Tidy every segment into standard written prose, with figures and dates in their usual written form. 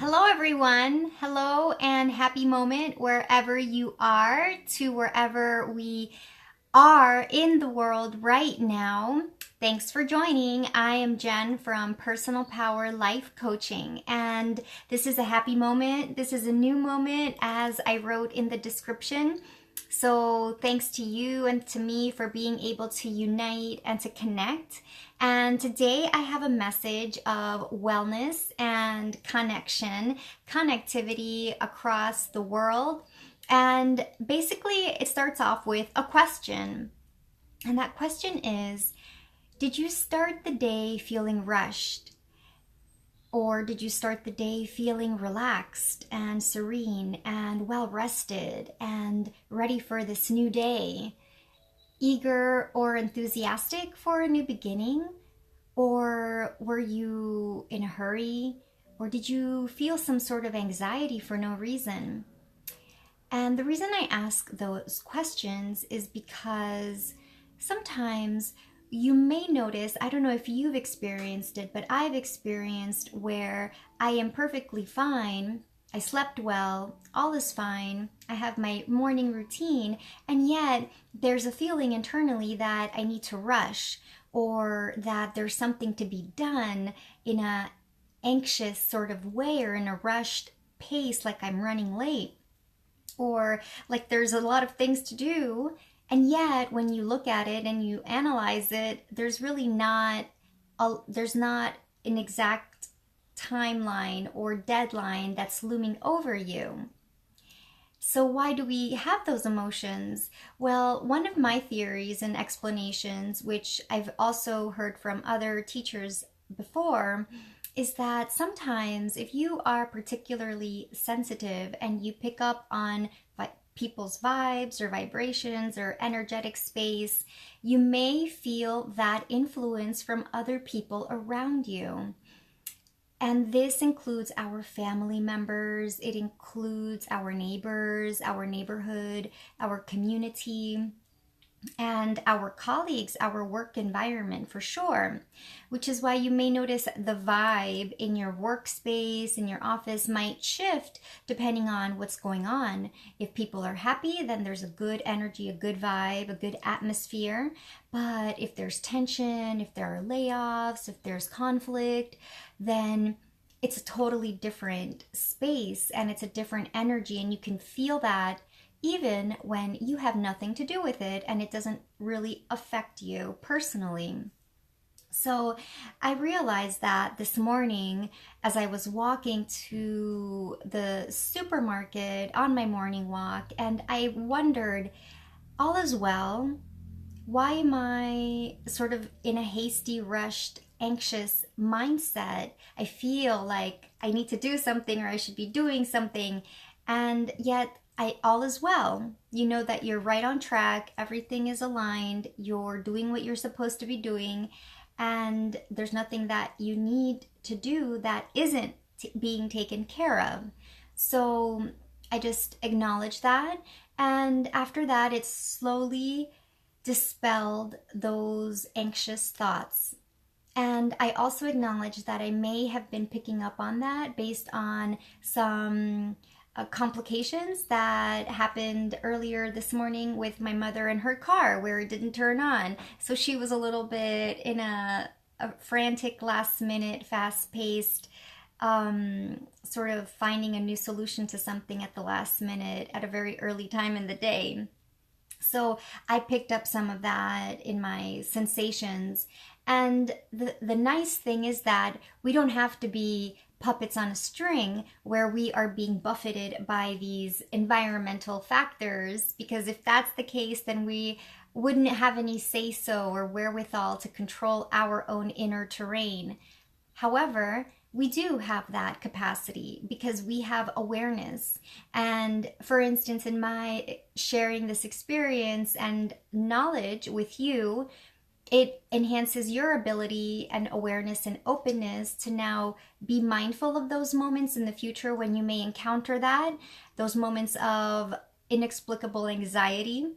Hello, everyone. Hello and happy moment wherever you are to wherever we are in the world right now. Thanks for joining. I am Jen from Personal Power Life Coaching, and this is a happy moment. This is a new moment, as I wrote in the description. So thanks to you and to me for being able to unite and to connect. And today I have a message of wellness and connectivity across the world. And basically it starts off with a question. And that question is, did you start the day feeling rushed? Or did you start the day feeling relaxed and serene and well rested and ready for this new day? Eager or enthusiastic for a new beginning? Or were you in a hurry? Or did you feel some sort of anxiety for no reason? And the reason I ask those questions is because sometimes you may notice, I don't know if you've experienced it, but I've experienced where I am perfectly fine. I slept well, all is fine. I have my morning routine, and yet there's a feeling internally that I need to rush or that there's something to be done in a anxious sort of way or in a rushed pace, like I'm running late, or like there's a lot of things to do. And yet, when you look at it and you analyze it, there's really not an exact timeline or deadline that's looming over you. So why do we have those emotions? Well, one of my theories and explanations, which I've also heard from other teachers before, is that sometimes if you are particularly sensitive and you pick up on people's vibes or vibrations or energetic space, you may feel that influence from other people around you. And this includes our family members, it includes our neighbors, our neighborhood, our community, and our colleagues, our work environment for sure, which is why you may notice the vibe in your workspace, in your office might shift depending on what's going on. If people are happy, then there's a good energy, a good vibe, a good atmosphere. But if there's tension, if there are layoffs, if there's conflict, then it's a totally different space and it's a different energy, and you can feel that even when you have nothing to do with it and it doesn't really affect you personally. So I realized that this morning as I was walking to the supermarket on my morning walk, and I wondered, all is well, why am I sort of in a hasty, rushed, anxious mindset? I feel like I need to do something or I should be doing something, and yet all is well. You know that you're right on track, everything is aligned, you're doing what you're supposed to be doing, and there's nothing that you need to do that isn't being taken care of. So I just acknowledged that, and after that it slowly dispelled those anxious thoughts. And I also acknowledged that I may have been picking up on that based on some complications that happened earlier this morning with my mother and her car, where it didn't turn on. So she was a little bit in a frantic, last minute, fast paced, sort of finding a new solution to something at the last minute at a very early time in the day. So I picked up some of that in my sensations. And the nice thing is that we don't have to be puppets on a string where we are being buffeted by these environmental factors, because if that's the case, then we wouldn't have any say-so or wherewithal to control our own inner terrain. However, we do have that capacity because we have awareness. And for instance, in my sharing this experience and knowledge with you, it enhances your ability and awareness and openness to now be mindful of those moments in the future when you may encounter that, those moments of inexplicable anxiety,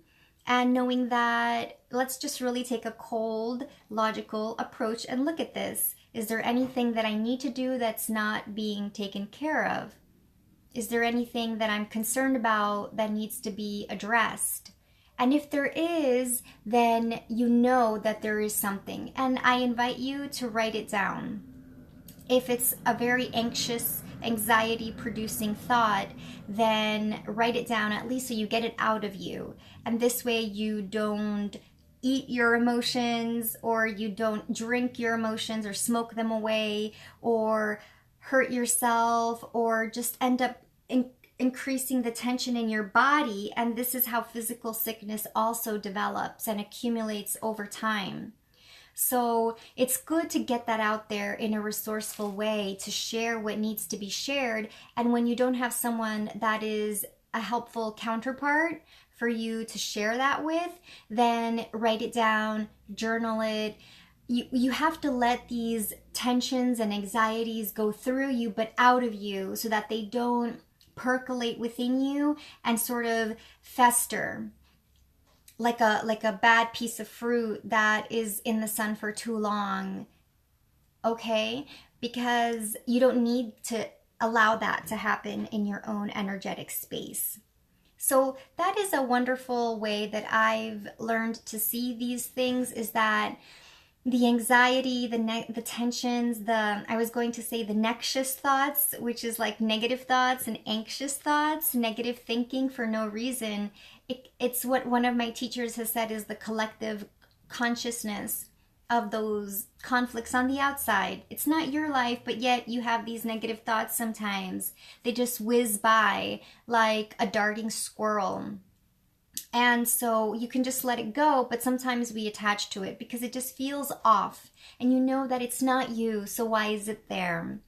and knowing that let's just really take a cold, logical approach and look at this. Is there anything that I need to do that's not being taken care of? Is there anything that I'm concerned about that needs to be addressed? And if there is, then you know that there is something. And I invite you to write it down. If it's a very anxious, anxiety-producing thought, then write it down, at least so you get it out of you. And this way you don't eat your emotions, or you don't drink your emotions or smoke them away, or hurt yourself, or just end up increasing the tension in your body. And this is how physical sickness also develops and accumulates over time. So it's good to get that out there in a resourceful way, to share what needs to be shared. And when you don't have someone that is a helpful counterpart for you to share that with, then write it down, journal it. You have to let these tensions and anxieties go through you but out of you, so that they don't percolate within you and sort of fester like a bad piece of fruit that is in the sun for too long. Okay? Because you don't need to allow that to happen in your own energetic space. So that is a wonderful way that I've learned to see these things, is that the anxiety, the tensions, I was going to say the noxious thoughts, which is like negative thoughts and anxious thoughts, negative thinking for no reason. It's what one of my teachers has said is the collective consciousness of those conflicts on the outside. It's not your life, but yet you have these negative thoughts sometimes. They just whiz by like a darting squirrel. And so you can just let it go, but sometimes we attach to it because it just feels off. And you know that it's not you, so why is it there?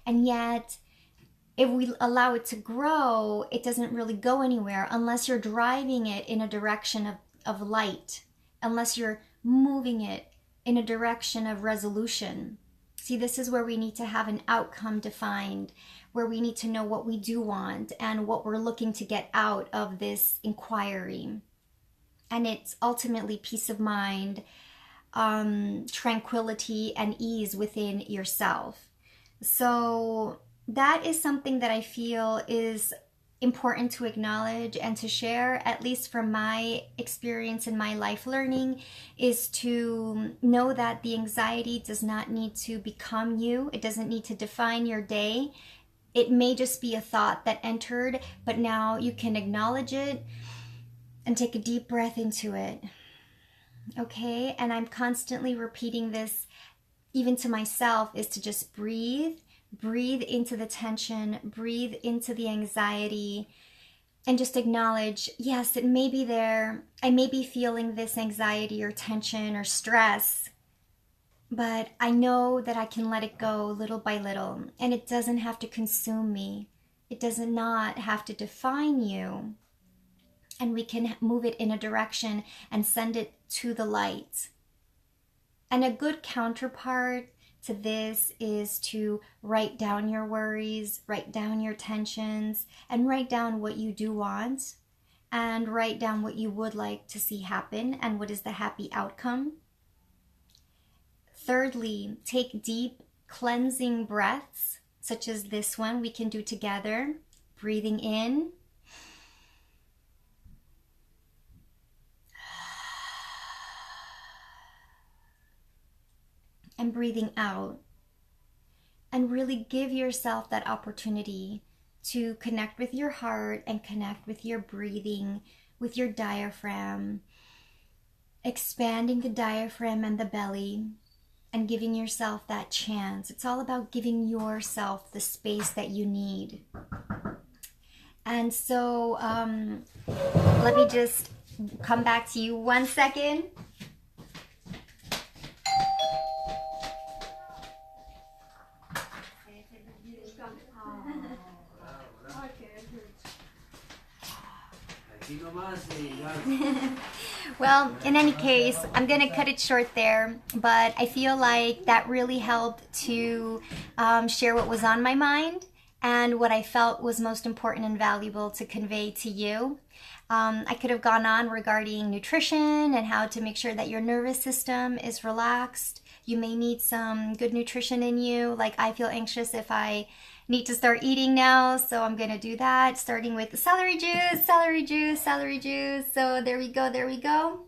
And yet, if we allow it to grow, it doesn't really go anywhere unless you're driving it in a direction of light, unless you're moving it in a direction of resolution. See, this is where we need to have an outcome defined, where we need to know what we do want and what we're looking to get out of this inquiry. And it's ultimately peace of mind, tranquility, and ease within yourself. So that is something that I feel is important to acknowledge and to share, at least from my experience and my life learning, is to know that the anxiety does not need to become you. It doesn't need to define your day. It may just be a thought that entered, but now you can acknowledge it and take a deep breath into it. Okay? And I'm constantly repeating this, even to myself, is to just breathe. Breathe into the tension, breathe into the anxiety, and just acknowledge, yes, it may be there. I may be feeling this anxiety or tension or stress, but I know that I can let it go little by little, and it doesn't have to consume me. It does not have to define you, and we can move it in a direction and send it to the light. And a good counterpart to this is to write down your worries, write down your tensions, and write down what you do want, and write down what you would like to see happen and what is the happy outcome. Thirdly, take deep cleansing breaths, such as this one we can do together. Breathing in. And breathing out. And really give yourself that opportunity to connect with your heart and connect with your breathing, with your diaphragm, expanding the diaphragm and the belly, and giving yourself that chance. It's all about giving yourself the space that you need. And so let me just come back to you 1 second. Well, in any case, I'm going to cut it short there, but I feel like that really helped to share what was on my mind and what I felt was most important and valuable to convey to you. I could have gone on regarding nutrition and how to make sure that your nervous system is relaxed, You may need some good nutrition in you. Like I feel anxious if I need to start eating now, so I'm gonna do that, starting with the celery juice, celery juice, celery juice. So there we go, there we go.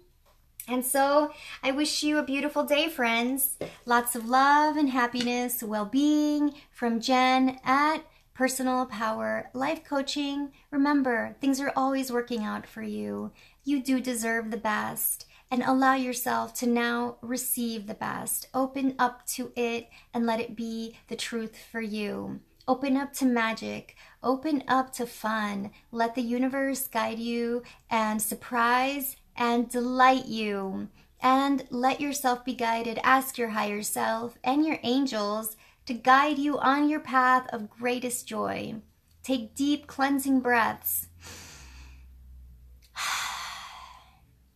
And so I wish you a beautiful day, friends. Lots of love and happiness, well-being from Jen at Personal Power Life Coaching. Remember, things are always working out for you. You do deserve the best, and allow yourself to now receive the best. Open up to it and let it be the truth for you. Open up to magic. Open up to fun. Let the universe guide you and surprise and delight you. And let yourself be guided. Ask your higher self and your angels to guide you on your path of greatest joy. Take deep cleansing breaths.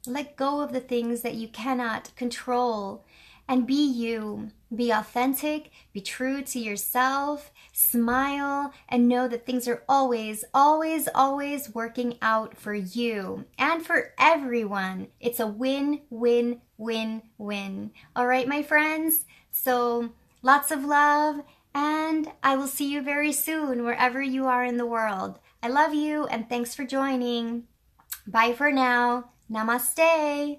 Let go of the things that you cannot control and be you. Be authentic, be true to yourself, smile, and know that things are always, always, always working out for you and for everyone. It's a win, win, win, win. All right, my friends? So lots of love, and I will see you very soon wherever you are in the world. I love you, and thanks for joining. Bye for now. Namaste.